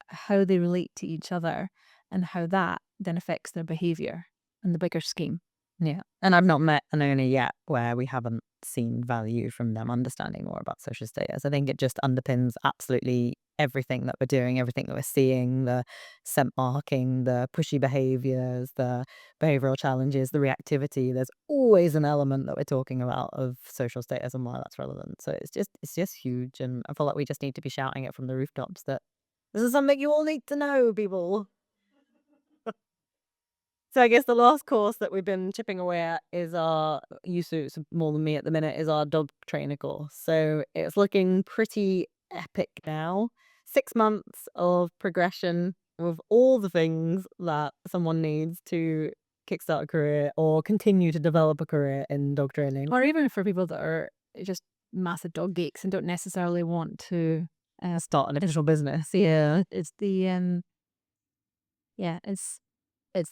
S2: how they relate to each other and how that then affects their behavior and the bigger scheme.
S1: Yeah. And I've not met an owner yet where we haven't seen value from them understanding more about social status. I think it just underpins absolutely everything that we're doing, everything that we're seeing, the scent marking, the pushy behaviors, the behavioral challenges, the reactivity. There's always an element that we're talking about of social status and why that's relevant. So it's just huge. And I feel like we just need to be shouting it from the rooftops that this is something you all need to know, people. So I guess the last course that we've been chipping away at is our it's more than me at the minute, is our dog trainer course. So it's looking pretty epic now. 6 months of progression with all the things that someone needs to kickstart a career or continue to develop a career in dog training.
S2: Or even for people that are just massive dog geeks and don't necessarily want to
S1: Start an official business.
S2: yeah, it's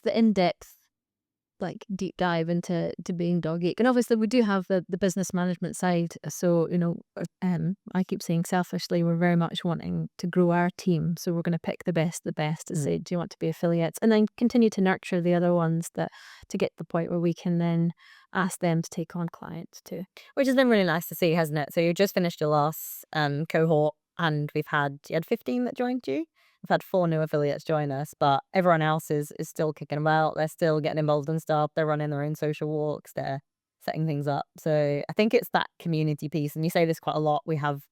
S2: the in-depth, like, deep dive into being dog geek. And obviously we do have the business management side. So, I keep saying selfishly, we're very much wanting to grow our team. So we're going to pick the best to say, do you want to be affiliates? And then continue to nurture the other ones to get to the point where we can then ask them to take on clients too.
S1: Which has been really nice to see, hasn't it? So you just finished your last cohort, and you had 15 that joined you. We've had 4 new affiliates join us, but everyone else is still kicking about. They're still getting involved in stuff. They're running their own social walks. They're setting things up. So I think it's that community piece. And you say this quite a lot. We have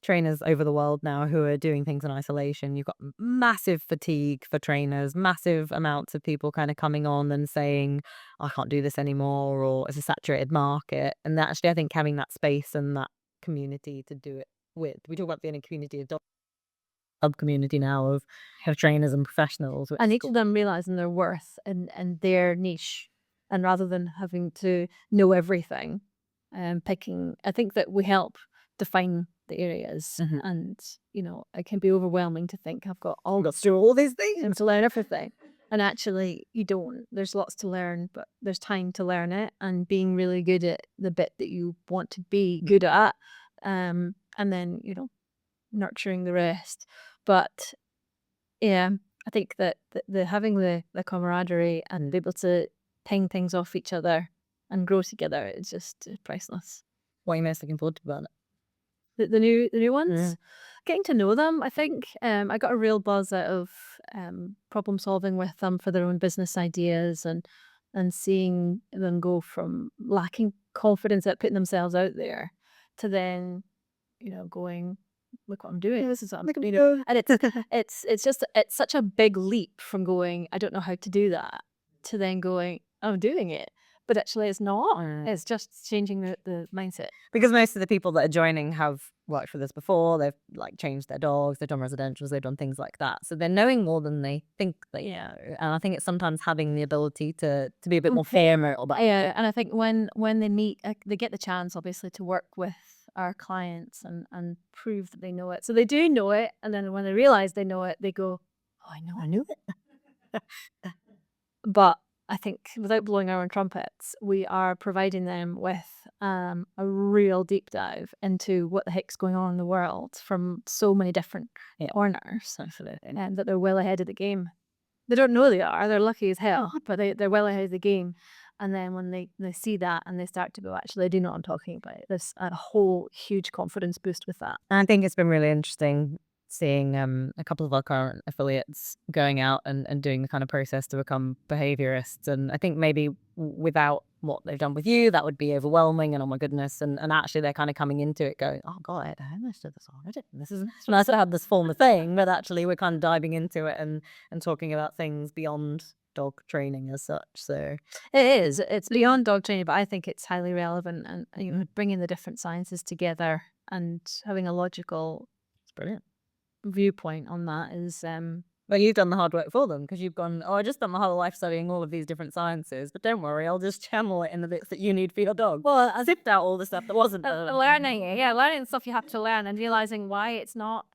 S1: trainers over the world now who are doing things in isolation. You've got massive fatigue for trainers, massive amounts of people kind of coming on and saying, I can't do this anymore, or it's a saturated market. And actually, I think having that space and that community to do it with, we talk about being a community of hub community now of trainers and professionals, which
S2: And each of them realizing their worth and their niche, and rather than having to know everything, picking. I think that we help define the areas, and it can be overwhelming to think I've got all
S1: got to do all these things.
S2: and to learn everything. And actually, you don't. There's lots to learn, but there's time to learn it, and being really good at the bit that you want to be good at, and then nurturing the rest. But yeah, I think that the having the camaraderie and be able to ping things off each other and grow together is just priceless.
S1: What are you most looking forward to about it?
S2: The new ones,
S1: Yeah.
S2: getting to know them. I think I got a real buzz out of problem solving with them for their own business ideas, and seeing them go from lacking confidence at putting themselves out there to then going, look what I'm doing. This is what I'm, and it's such a big leap from going, I don't know how to do that, to then going, I'm doing it. But actually, it's not. It's just changing the mindset.
S1: Because most of the people that are joining have worked with us before. They've like changed their dogs, they've done residentials, they've done things like that. So they're knowing more than they think they know. And I think it's sometimes having the ability to be a bit more fair about it.
S2: Yeah, and I think when they meet, they get the chance, obviously, to work with our clients and prove that they know it. So they do know it, and then when they realize they know it, they go, "Oh, I knew it." But I think without blowing our own trumpets, we are providing them with a real deep dive into what the heck's going on in the world from so many different corners, and that they're well ahead of the game. They don't know they are. They're lucky as hell, but they're well ahead of the game. And then when they see that and they start to go, actually, I do know what I'm talking about. There's a whole huge confidence boost with that.
S1: And I think it's been really interesting seeing a couple of our current affiliates going out and doing the kind of process to become behaviorists. And I think maybe without what they've done with you, that would be overwhelming. And oh my goodness. And actually, they're kind of coming into it going, oh God, I understood this already. This is nice to have this former thing. But actually, we're kind of diving into it and talking about things beyond dog training as such. So
S2: it is. It's beyond dog training, but I think it's highly relevant. And bringing the different sciences together and having a logical,
S1: it's brilliant
S2: viewpoint on that is
S1: well, you've done the hard work for them because you've gone, oh, I just spent my whole life studying all of these different sciences, but don't worry, I'll just channel it in the bits that you need for your dog. Well, I zipped out all the stuff that wasn't
S2: learning the stuff you have to learn and realizing why it's not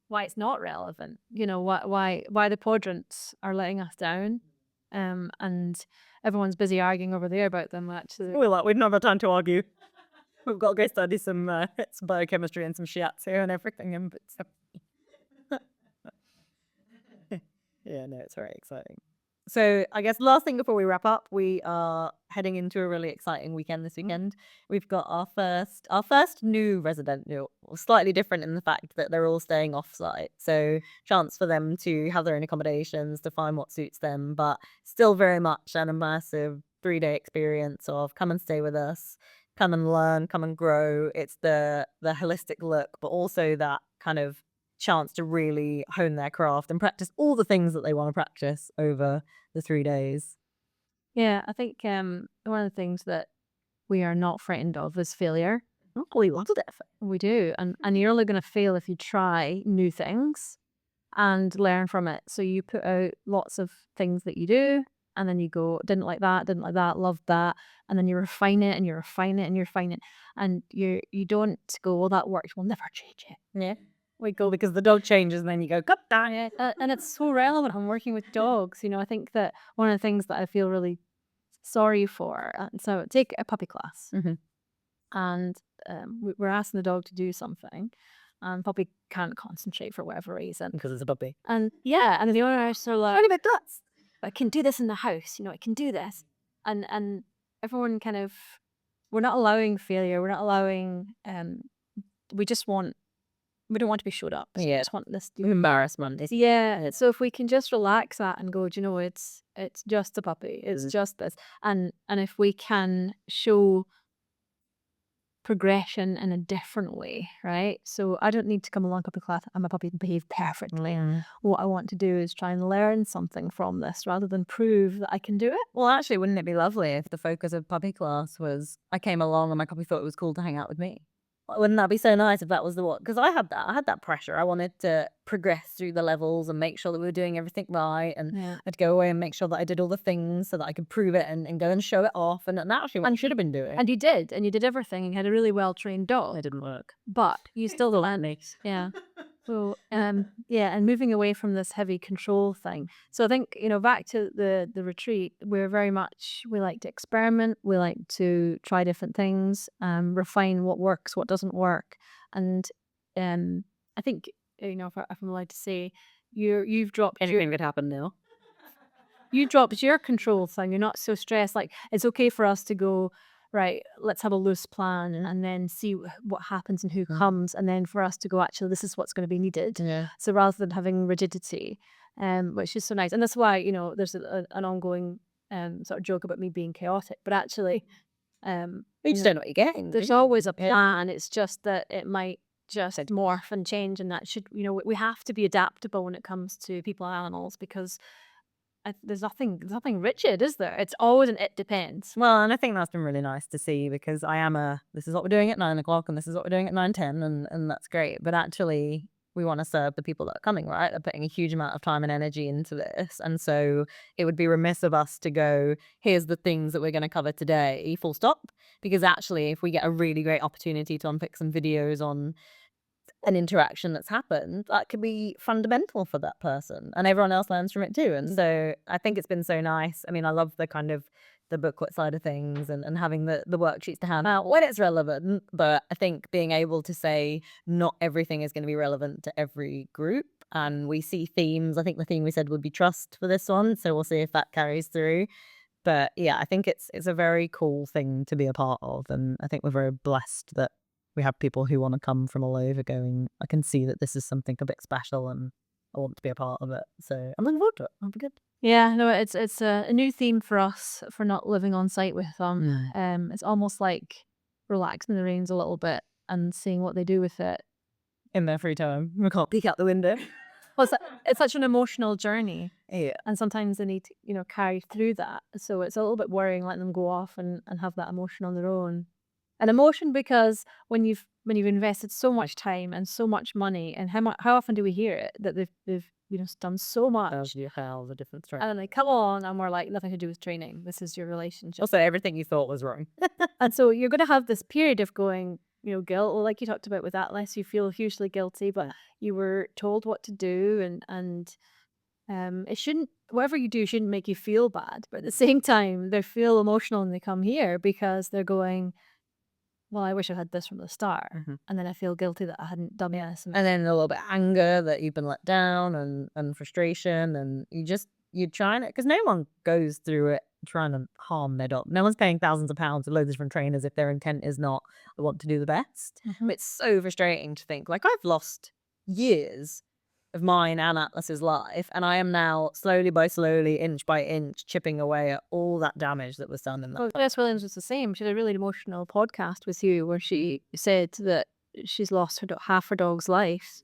S2: relevant. Why the quadrants are letting us down, and everyone's busy arguing over there about them. Actually,
S1: we've never time to argue. We've got to go study some biochemistry and some shiatsu and everything. Yeah, no, it's very exciting. So I guess last thing before we wrap up, we are heading into a really exciting weekend this weekend. We've got our first new resident, slightly different in the fact that they're all staying off-site. So chance for them to have their own accommodations, to find what suits them, but still very much an immersive 3-day experience of come and stay with us, come and learn, come and grow. It's the holistic look, but also that kind of chance to really hone their craft and practice all the things that they want to practice over the 3 days.
S2: Yeah, I think one of the things that we are not frightened of is failure.
S1: Oh, we love it.
S2: We do. And you're only going to fail if you try new things and learn from it. So you put out lots of things that you do, and then you go, didn't like that, loved that. And then you refine it and you refine it and you refine it. And you don't go, well, that worked, we'll never change it.
S1: Yeah. We go because the dog changes and then you go, cuppa.
S2: Yeah. And it's so relevant when working with dogs. I think that one of the things that I feel really sorry for, so take a puppy class. And we're asking the dog to do something, and puppy can't concentrate for whatever reason.
S1: Because it's a puppy.
S2: And the owners are like,
S1: but that's...
S2: I can do this in the house, I can do this. And everyone kind of, we're not allowing failure, we're not allowing, we don't want to be showed up.
S1: Yeah.
S2: Just want this
S1: embarrassment.
S2: Yeah. So if we can just relax that and go, it's just a puppy. It's just this. And if we can show progression in a different way, right? So I don't need to come along puppy class and my puppy behave perfectly. What I want to do is try and learn something from this rather than prove that I can do it.
S1: Well, actually, wouldn't it be lovely if the focus of puppy class was I came along and my puppy thought it was cool to hang out with me? Wouldn't that be so nice if that was the what? Because I had that. I had that pressure. I wanted to progress through the levels and make sure that we were doing everything right. And
S2: Yeah.
S1: I'd go away and make sure that I did all the things so that I could prove it and go and show it off. And actually, what I should have been doing.
S2: And you did everything. And you had a really well trained dog.
S1: It didn't work.
S2: But you still learned. Yeah. So yeah, and moving away from this heavy control thing. So I think, back to the retreat, we're very much, we like to experiment, we like to try different things, refine what works, what doesn't work. And I think, if I'm allowed to say, you've dropped
S1: Anything could happen now.
S2: you dropped your control thing. You're not so stressed. Like, it's okay for us to go, right, let's have a loose plan and then see what happens and who comes. And then for us to go, actually, this is what's going to be needed.
S1: Yeah.
S2: So rather than having rigidity, which is so nice. And that's why, there's an ongoing sort of joke about me being chaotic. But actually,
S1: You just don't know what you're getting.
S2: there's always a plan. It's just that it might just morph and change. And that should, we have to be adaptable when it comes to people and animals, because there's nothing rigid, is there? It's always an it depends.
S1: Well, and I think that's been really nice to see, because I am this is what we're doing at 9 o'clock and this is what we're doing at 9:10, and that's great. But actually, we want to serve the people that are coming, right? They're putting a huge amount of time and energy into this. And so it would be remiss of us to go, here's the things that we're going to cover today, full stop. Because actually, if we get a really great opportunity to unpick some videos on an interaction that's happened, that could be fundamental for that person, and everyone else learns from it too. And so I think it's been so nice. I mean, I love the kind of the booklet side of things and having the worksheets to hand out when it's relevant. But I think being able to say not everything is going to be relevant to every group, and we see themes. I think the theme we said would be trust for this one, so we'll see if that carries through. But yeah, I think it's a very cool thing to be a part of, and I think we're very blessed that we have people who want to come from all over going, I can see that this is something a bit special and I want to be a part of it. So I'm looking forward to it. It'll be good.
S2: Yeah, no, it's a new theme for us for not living on site with them. It's almost like relaxing the reins a little bit and seeing what they do with it
S1: In their free time. We can't peek out the window.
S2: Well, it's such an emotional journey.
S1: Yeah.
S2: And sometimes they need to, carry through that. So it's a little bit worrying letting them go off and have that emotion on their own. An emotion, because when you've invested so much time and so much money, and how often do we hear it that they've done so much,
S1: Tells you how the difference, right?
S2: and then they come on and we're like, nothing to do with training. This is your relationship.
S1: Also, everything you thought was wrong.
S2: And so you're going to have this period of going, guilt, like you talked about with Atlas. You feel hugely guilty, but you were told what to do, and it shouldn't, whatever you do shouldn't make you feel bad. But at the same time, they feel emotional when they come here because they're going, well, I wish I had this from the start. And then I feel guilty that I hadn't done this.
S1: And then a little bit of anger that you've been let down, and frustration, and you're trying it, because no one goes through it trying to harm their dog. No one's paying thousands of pounds to loads of different trainers if their intent is not, I want to do the best. It's so frustrating to think, like, I've lost years of mine and Atlas's life, and I am now slowly by slowly, inch by inch, chipping away at all that damage that was done in that.
S2: Well, Jess Williams was the same. She had a really emotional podcast with you where she said that she's lost half her dog's life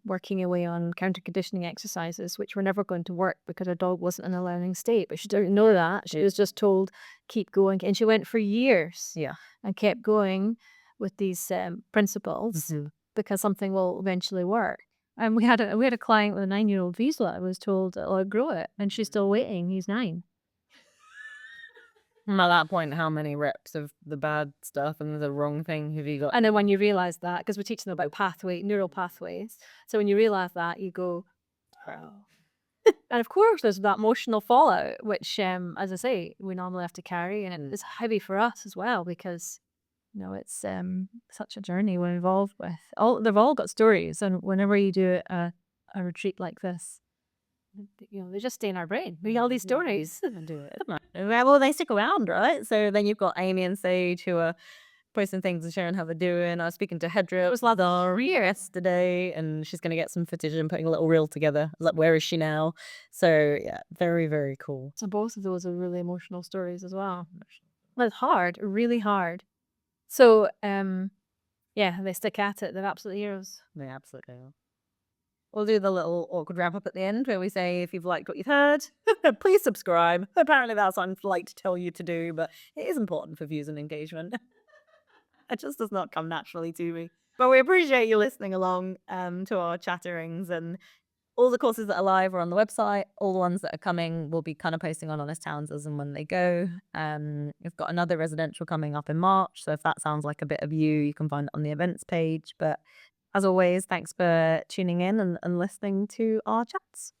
S2: working away on counter conditioning exercises, which were never going to work because her dog wasn't in a learning state. But she didn't know that. She was just told, keep going. And she went for years and kept going with these principles because something will eventually work. And we had a client with a 9-year-old Vizsla who was told, "Oh, I'll grow it," and she's still waiting. He's 9.
S1: At that point, how many reps of the bad stuff and the wrong thing have you got?
S2: And then when you realize that, because we're teaching them about neural pathways, so when you realize that, you go, oh. And of course, there's that emotional fallout, which, as I say, we normally have to carry, and it's heavy for us as well because. It's such a journey we're involved with. They've all got stories, and whenever you do a retreat like this, they just stay in our brain. We get all these stories.
S1: Well, they stick around, right? So then you've got Amy and Sage who are posting things and sharing how they're doing. I was speaking to Hedra. It was yesterday, and she's going to get some footage and putting a little reel together. Like, where is she now? So yeah, very, very cool.
S2: So both of those are really emotional stories as well. Well, it's hard, really hard. So, yeah, they stick at it. They're absolute heroes.
S1: They absolutely are. We'll do the little awkward wrap up at the end where we say, if you've liked what you've heard, please subscribe. Apparently, that's what I'm like to tell you to do, but it is important for views and engagement. It just does not come naturally to me. But we appreciate you listening along to our chatterings, and all the courses that are live are on the website. All the ones that are coming, we'll be kind of posting on Honest Towns as and when they go. We've got another residential coming up in March. So if that sounds like a bit of you, you can find it on the events page. But as always, thanks for tuning in and listening to our chats.